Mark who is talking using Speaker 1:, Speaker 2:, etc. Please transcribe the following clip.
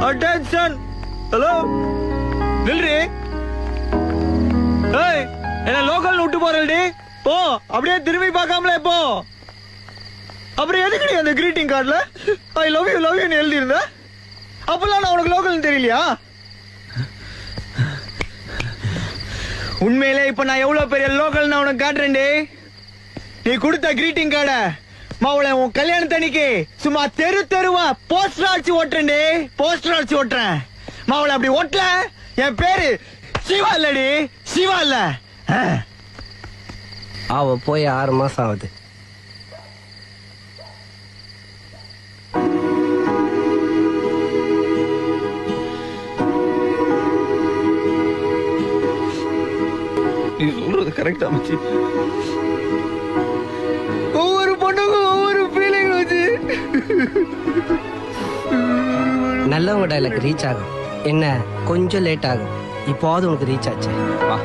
Speaker 1: Attention. Hello நில்றி. ஏய் என்ன local விட்டு போறடி போ. அப்படியே திரும்பி பார்க்காமலே போ. அப்புறம் எதுக்கு நீ அந்த கிரீட்டிங் கார்டுல ஐ லவ் யூ எழுதி இருந்த? அப்பெல்லாம் நான் உனக்கு லோக்கல் தெரியலையா? உண்மையிலே இப்ப நான் எவ்வளவு பெரிய லோக்கல் நான் உனக்கு காட்டுறேன்டி. நீ கொடுத்த கிரீட்டிங் கார்ட மாவுள உன் கல்யாணத்தன்னைக்கு சும்மா தெருவா போஸ்டர் அடிச்சு ஓட்டுறேன்டி. போஸ்டர் அடிச்சு ஓட்டுறேன் மாவுள. அப்படி ஓட்டல என் பேரு சிவா இல்லடி, சிவா இல்ல.
Speaker 2: அவ போய் 6 மாசம் ஆகுது.
Speaker 1: நீ சொல்றது கரெக்டா மச்சி. ஒவ்வொரு பொண்ணுக்கும் ஒவ்வொரு ஃபீலிங் வச்சு.
Speaker 2: நல்லவங்க டைலாக் ரீச் ஆகும். என்ன கொஞ்சம் லேட் ஆகும். இப்போது உனக்கு ரீச் ஆச்சு. வா.